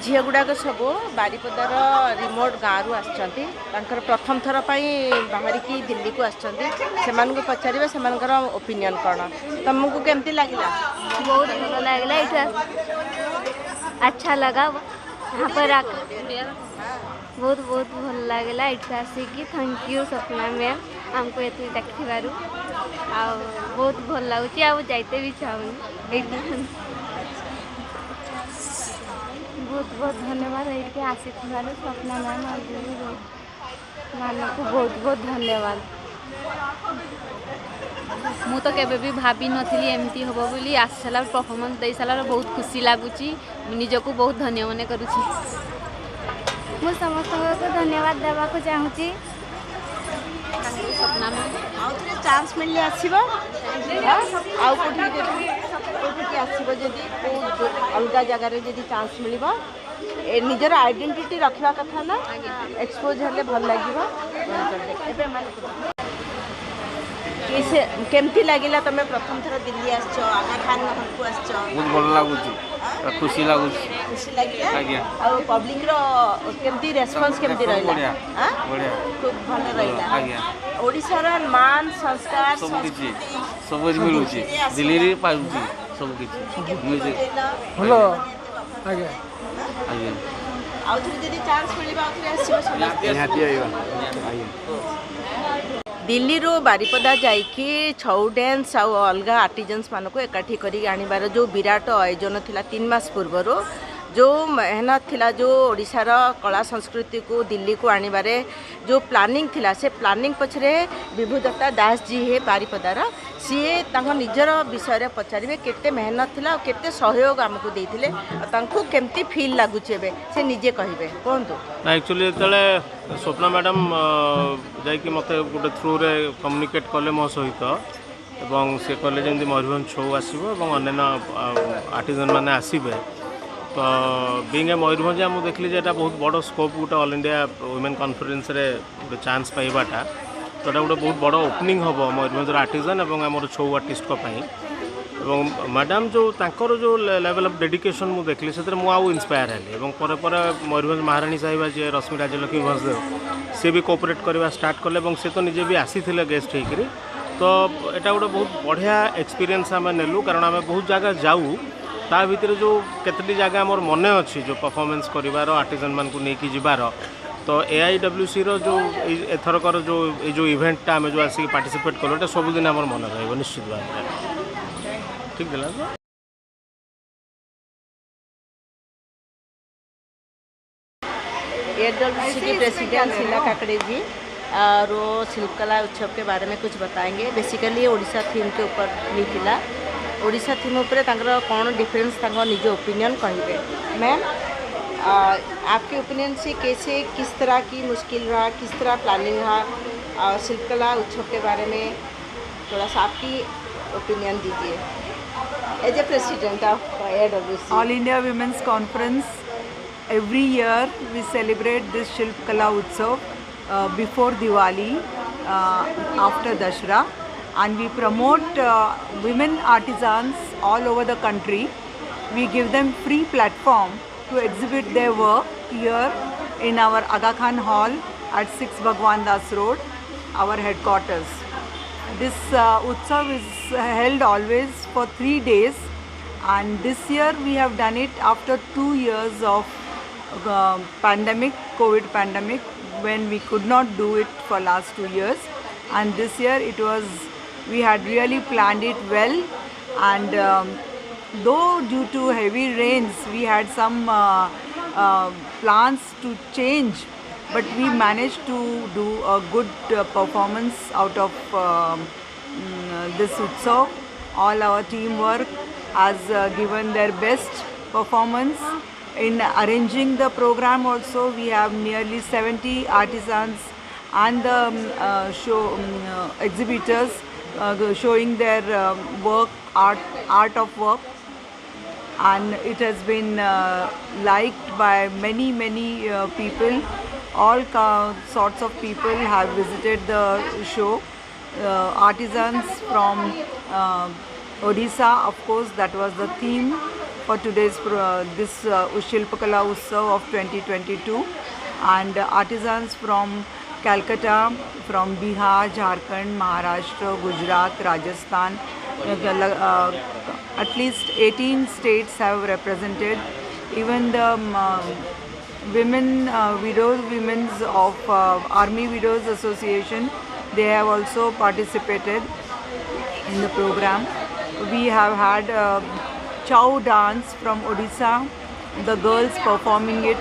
झील गुड़ाक सब बारिपदार रिमोट गाँव आसछन्ति प्रथम थर बाहर की दिल्ली को आसछन्ति पचारे से ओपिनियन कौन तुमको केमती लगे? बहुत भल लगला इधर अच्छा लगा यहाँ पर बहुत बहुत भल लगला इठे आसिकी थैंक यू सपना मैम हमको ये देखिबार बहुत भल लगुच जाते भी चाहूनी बहुत बहुत धन्यवाद ये आसी सपना मैम मान को बहुत बहुत धन्यवाद। मु तो केबे भी भाभी नथिली एमती होबो बोली आसी साला परफॉर्मेंस दे साला बहुत खुशी लागुची निजको बहुत धन्य मने करूची। मु समस्त को धन्यवाद देवा को चाहूची। सपना में आउथरे चांस मिलले आसीबो आउ कोठी आसीबो जदी को अलगा जगह रे जदी चांस मिलिबो निजर आइडेंटिटी रखवा कथा ना एक्सपोज हेले भल लागिबो एबे मान किसे केमती लागिला तमे प्रथम थर दिल्ली आछो आगा खान हमको आछो बहुत भल लागुची खुशी लागिला आज्ञा आ पब्लिक रो केमती रेस्पॉन्स केमती रहला हां बढ़िया खूब भल रहला आज्ञा ओडिसा रो मान संस्कार सब किछि सब मिलुची दिल्ली रे पाउची सब किछि म्यूजिक हेलो आज्ञा आज्ञा आउथरे जदी चांस मिलिबा आउथरे आसीबो समस्त निहाती आइबा दिल्ली रो बारिपदा जाइकी छौ डांस आ अलग आर्टिजन्स मान को एकाठी करी आनिबार जो विराट आयोजन थिला 3 मास पूर्व जो मेहनत थिला जो ओडिशार कला संस्कृति को दिल्ली को आनिबारे जो प्लानिंग थिला से प्लानिंग पछरे विभुदत्ता दास जी हे बारिपदार सीए तांको निजर विषय पचारे केते मेहनत थिला और केते सहयोग आमको देथिले तांको केमती फील लागुचे बे से निजे कहिबे कोंतु ना एक्चुअली तले स्वप्ना मैडम जाई कि मते गोटे थ्रू रे कम्युनिकेट कले मो सहित एवं से कले जेंति मयूरभंज शो आसीबो एवं अन्य आर्टिजन माने आसीबे तो बीइंग ए मयूरभंज हम देखली जे बहुत बड़ स्कोप गोटे ऑल इंडिया वुमेन कॉन्फ्रेंस रे गोटे चांस पाइबाटा तो गोटे बहुत बड़ ओपनिंग हम मयूरभंज आर्टिजन और आम छौ आर्टिस्ट एवं मैडम जो तांकर जो लेवल ऑफ डेडिकेशन मु देखली से मुझे इंस्पायर हेली और पर मयूरभंज महाराणी साहिबा जी रश्मि राजलक्ष्मी भंसदेव सी भी कोऑपरेट करवा स्टार्ट कले से तो निजे भी आसी गेस्ट होकर तो यहाँ गोटे बहुत बढ़िया एक्सपीरियंस आम नेलु कारण आम बहुत जगह जाऊ ता भितर जो केतटी जगह मोर मन अच्छी जो परफॉर्मेंस करिवार आर्टिजन मान को लेकिन जीवार तो AIWC रो जो एथरकर जो इवेंटा आम जो आसिक पार्टिसिपेट कल सबुदिन आम मन रहा निश्चित भाव में ठीक है। AIWC के प्रेसिडेंट शीला काकड़े जी और शिल्पकला उत्सव के बारे में कुछ बताएंगे। बेसिकली ओडिशा थीम के ऊपर मिला ओडिशा थीम उपरे कौन डिफरेंस निज ओपिनियन कहे मैम आपके ओपिनियन से कैसे किस तरह की मुश्किल रहा किस तरह प्लानिंग रहा शिल्पकला उत्सव के बारे में थोड़ा सा आपकी ओपिनियन दीजिए as a president of AIWC। All India Women's Conference every year we celebrate this Shilpkala Utsav before Diwali after Dashra and we promote women artisans all over the country. We give them free platform to exhibit their work here in our Aga Khan Hall at 6 Bhagwan Das Road, our headquarters. This Utsav is held always for 3 days and this year we have done it after 2 years of pandemic, COVID pandemic, when we could not do it for last 2 years and this year we had really planned it well and though due to heavy rains we had some plans to change but we managed to do a good performance out of this Utsav. All our teamwork has given their best performance. In arranging the program also we have nearly 70 artisans and the exhibitors showing their work, art of work and it has been liked by many people. All sorts of people have visited the show. Artisans from Odisha, of course, that was the theme for this Shilpakala Utsav of 2022, and artisans from Calcutta, from Bihar, Jharkhand, Maharashtra, Gujarat, Rajasthan, at least 18 states have represented. Even the women's of Army Widows Association, they have also participated in the program. We have had Chow dance from Odisha, the girls performing it.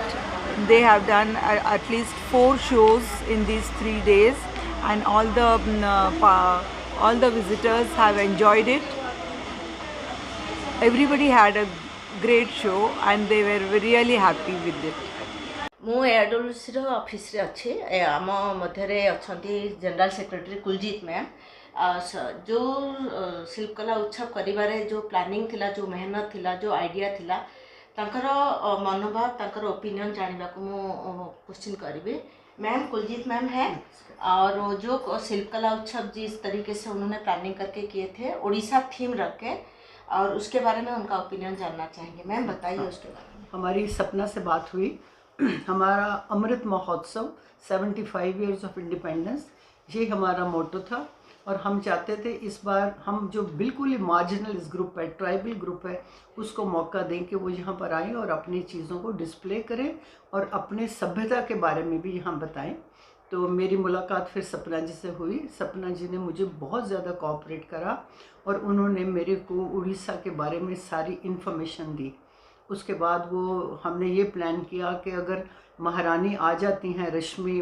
They have done at least 4 shows in these 3 days, and all the visitors have enjoyed it. Everybody had a great show and they were really happy with it. ମୁଁ AWCର ଅଫିସରେ ଅଛି। ଆମ ମଧ୍ୟରେ ଅଛନ୍ତି general secretary Kuljit ma'am. ଯେଉଁ ଶିଳ୍ପକଲା ଉତ୍ସବ କରିବାରେ ଯେଉଁ ପ୍ଲାନିଂ ଥିଲା, ଯେଉଁ ମେହନତ ଥିଲା, ଯେଉଁ ଆଇଡ଼ିଆ ଥିଲା, ତାଙ୍କର मनोभाव, ତାଙ୍କର ओपिनियन जानने को मैं क्वेश्चन करी। मैम कुलजीत मैम है, और जो शिल्पकला उत्सव जिस तरीके से उन्होंने प्लानिंग करके किए थे, उड़ीसा थीम रख के, और उसके बारे में उनका ओपिनियन जानना चाहेंगे। मैम बताइए उसके बारे में। हमारी सपना से बात हुई। हमारा Amrit Mahotsav 75 years of independence, ये हमारा मोटो था, और हम चाहते थे इस बार हम जो बिल्कुल ही मार्जिनल इस ग्रुप है, ट्राइबल ग्रुप है, उसको मौका दें कि वो यहाँ पर आएँ और अपनी चीज़ों को डिस्प्ले करें और अपने सभ्यता के बारे में भी यहाँ बताएं। तो मेरी मुलाकात फिर सपना जी से हुई। सपना जी ने मुझे बहुत ज़्यादा कोऑपरेट करा और उन्होंने मेरे को उड़ीसा के बारे में सारी इन्फॉर्मेशन दी। उसके बाद वो हमने ये प्लान किया कि अगर महारानी आ जाती हैं रश्मि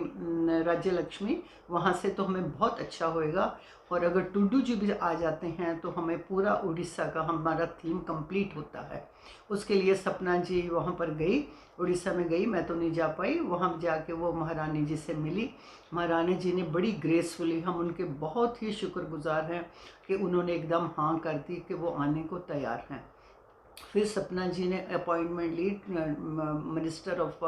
राज्य लक्ष्मी वहाँ से तो हमें बहुत अच्छा होएगा, और अगर टुडू जी भी आ जाते हैं तो हमें पूरा उड़ीसा का हमारा थीम कंप्लीट होता है। उसके लिए सपना जी वहाँ पर गई, उड़ीसा में गई, मैं तो नहीं जा पाई। वहाँ जाके वो महारानी जी से मिली। महारानी जी ने बड़ी ग्रेसफुली, हम उनके बहुत ही शुक्रगुजार हैं कि उन्होंने एकदम हाँ कर दी कि वो आने को तैयार हैं। फिर सपना जी ने अपॉइंटमेंट ली minister of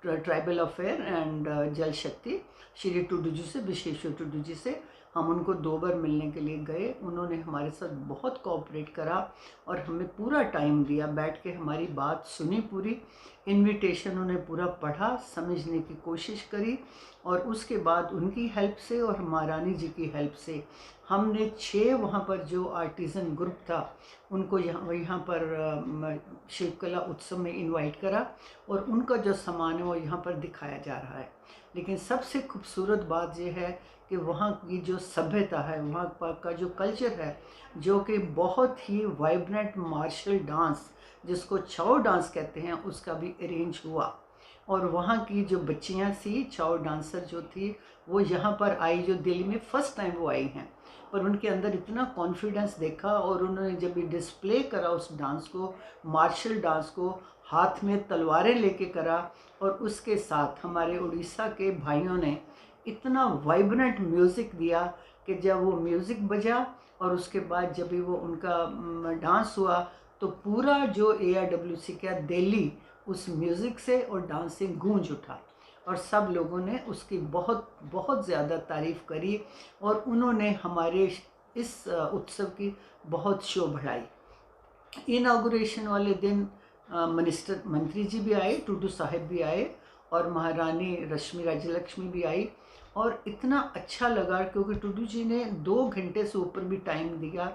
tribal affair and Jal Shakti Shri Tudu जी से, विशेश्वर टुडू जी से। हम उनको 2 बार मिलने के लिए गए। उन्होंने हमारे साथ बहुत कोऑपरेट करा और हमें पूरा टाइम दिया, बैठ के हमारी बात सुनी पूरी। इनविटेशन उन्हें पूरा पढ़ा, समझने की कोशिश करी, और उसके बाद उनकी हेल्प से और महारानी जी की हेल्प से हमने 6 वहाँ पर जो आर्टिज़न ग्रुप था उनको यहाँ पर शिल्पकला उत्सव में इनवाइट करा, और उनका जो सामान है वो यहाँ पर दिखाया जा रहा है। लेकिन सबसे खूबसूरत बात यह है कि वहाँ की जो सभ्यता है, वहाँ का जो कल्चर है, जो कि बहुत ही वाइब्रेंट मार्शल डांस जिसको छाओ डांस कहते हैं, उसका भी अरेंज हुआ। और वहाँ की जो बच्चियाँ थी, छाओ डांसर जो थी, वो यहाँ पर आई, जो दिल्ली में फ़र्स्ट टाइम वो आई हैं, पर उनके अंदर इतना कॉन्फिडेंस देखा, और उन्होंने जब ये डिस्प्ले करा उस डांस को, मार्शल डांस को, हाथ में तलवारें लेके करा, और उसके साथ हमारे उड़ीसा के भाइयों ने इतना वाइब्रेंट म्यूज़िक दिया कि जब वो म्यूज़िक बजा और उसके बाद जब भी वो उनका डांस हुआ तो पूरा जो AIWC का दिल्ली उस म्यूज़िक से और डांस से गूंज उठा, और सब लोगों ने उसकी बहुत बहुत ज़्यादा तारीफ़ करी, और उन्होंने हमारे इस उत्सव की बहुत शो बढ़ाई। इनागुरेशन वाले दिन मंत्री जी भी आए, टुडू साहिब भी आए, और महारानी रश्मि राज्यलक्ष्मी भी आई, और इतना अच्छा लगा क्योंकि टुडू जी ने 2 घंटे से ऊपर भी टाइम दिया।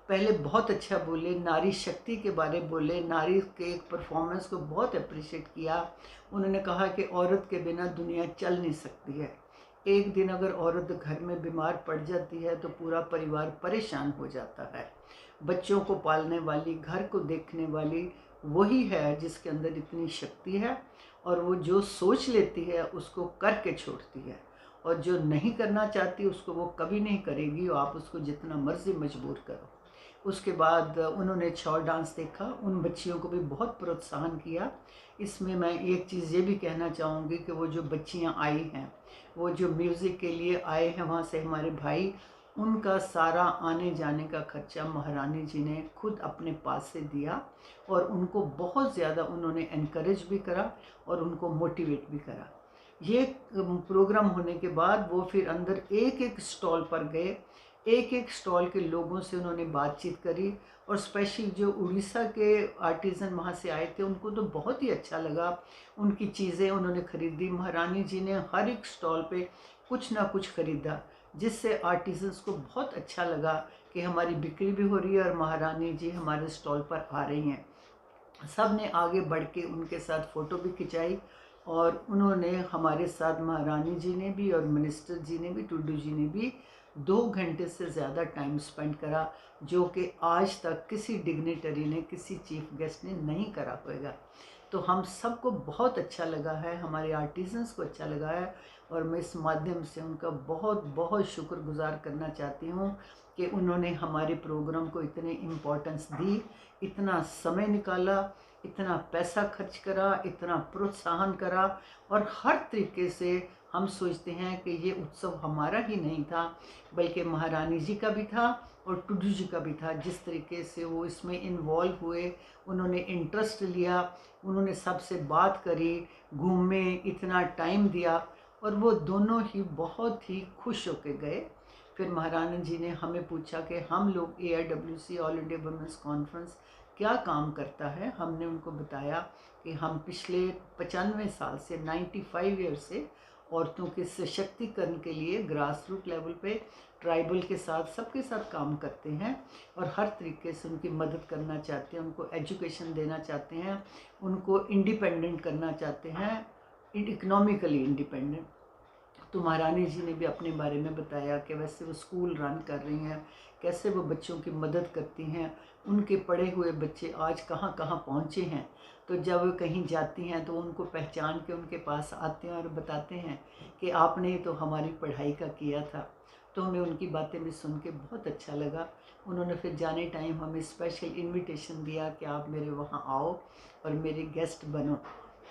पहले बहुत अच्छा बोले, नारी शक्ति के बारे बोले, नारी के एक परफॉर्मेंस को बहुत अप्रिशिएट किया। उन्होंने कहा कि औरत के बिना दुनिया चल नहीं सकती है। एक दिन अगर औरत घर में बीमार पड़ जाती है तो पूरा परिवार परेशान हो जाता है। बच्चों को पालने वाली, घर को देखने वाली वही है जिसके अंदर इतनी शक्ति है, और वो जो सोच लेती है उसको करके छोड़ती है, और जो नहीं करना चाहती उसको वो कभी नहीं करेगी, और आप उसको जितना मर्जी मजबूर करो। उसके बाद उन्होंने छाओ डांस देखा, उन बच्चियों को भी बहुत प्रोत्साहन किया। इसमें मैं एक चीज़ ये भी कहना चाहूँगी कि वो जो बच्चियाँ आई हैं, वो जो म्यूज़िक के लिए आए हैं वहाँ से हमारे भाई, उनका सारा आने जाने का खर्चा महारानी जी ने खुद अपने पास से दिया, और उनको बहुत ज़्यादा उन्होंने एनकरेज भी करा और उनको मोटिवेट भी करा। ये प्रोग्राम होने के बाद वो फिर अंदर एक एक स्टॉल पर गए, एक एक स्टॉल के लोगों से उन्होंने बातचीत करी, और स्पेशली जो उड़ीसा के आर्टिज़न वहाँ से आए थे उनको तो बहुत ही अच्छा लगा, उनकी चीज़ें उन्होंने ख़रीदी। महारानी जी ने हर एक स्टॉल पे कुछ ना कुछ ख़रीदा, जिससे आर्टिज़न्स को बहुत अच्छा लगा कि हमारी बिक्री भी हो रही है और महारानी जी हमारे स्टॉल पर आ रही हैं। सब ने आगे बढ़ के उनके साथ फ़ोटो भी खिंचाई, और उन्होंने हमारे साथ, महारानी जी ने भी और मिनिस्टर जी ने भी, टुडू जी ने भी 2 घंटे से ज़्यादा टाइम स्पेंड करा, जो कि आज तक किसी डिग्नेटरी ने, किसी चीफ गेस्ट ने नहीं करा होगा। तो हम सबको बहुत अच्छा लगा है, हमारे आर्टिजन्स को अच्छा लगा है, और मैं इस माध्यम से उनका बहुत बहुत शुक्रगुजार करना चाहती हूँ कि उन्होंने हमारे प्रोग्राम को इतने इम्पोर्टेंस दी, इतना समय निकाला, इतना पैसा खर्च करा, इतना प्रोत्साहन करा, और हर तरीके से हम सोचते हैं कि ये उत्सव हमारा ही नहीं था, बल्कि महारानी जी का भी था और टुडू जी का भी था। जिस तरीके से वो इसमें इन्वॉल्व हुए, उन्होंने इंटरेस्ट लिया, उन्होंने सबसे बात करी, घूमे, इतना टाइम दिया, और वो दोनों ही बहुत ही खुश होके गए। फिर महारानी जी ने हमें पूछा कि हम लोग AIWC All India women's conference क्या काम करता है। हमने उनको बताया कि हम पिछले 95 साल से, 95 ईयर से औरतों के सशक्तिकरण के लिए ग्रास रूट लेवल पे ट्राइबल के साथ, सबके साथ काम करते हैं, और हर तरीके से उनकी मदद करना चाहते हैं, उनको एजुकेशन देना चाहते हैं, उनको इंडिपेंडेंट करना चाहते हैं, इकोनॉमिकली इंडिपेंडेंट। तो महारानी जी ने भी अपने बारे में बताया कि वैसे वो स्कूल रन कर रही हैं, कैसे वो बच्चों की मदद करती हैं, उनके पढ़े हुए बच्चे आज कहाँ कहाँ पहुँचे हैं। तो जब वो कहीं जाती हैं तो उनको पहचान के उनके पास आते हैं और बताते हैं कि आपने तो हमारी पढ़ाई का किया था। तो हमें उनकी बातें भी सुन के बहुत अच्छा लगा। उन्होंने फिर जाने टाइम हमें स्पेशल इनविटेशन दिया कि आप मेरे वहाँ आओ और मेरे गेस्ट बनो।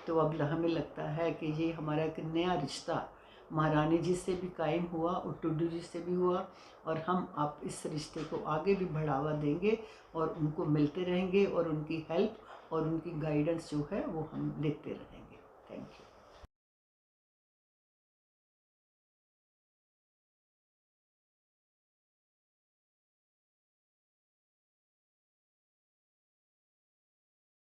तो अब हमें लगता है कि ये हमारा एक नया रिश्ता महारानी जी से भी कायम हुआ और टुडू जी से भी हुआ, और हम आप इस रिश्ते को आगे भी बढ़ावा देंगे और उनको मिलते रहेंगे, और उनकी हेल्प और उनकी गाइडेंस जो है वो हम लेते रहेंगे। Thank you.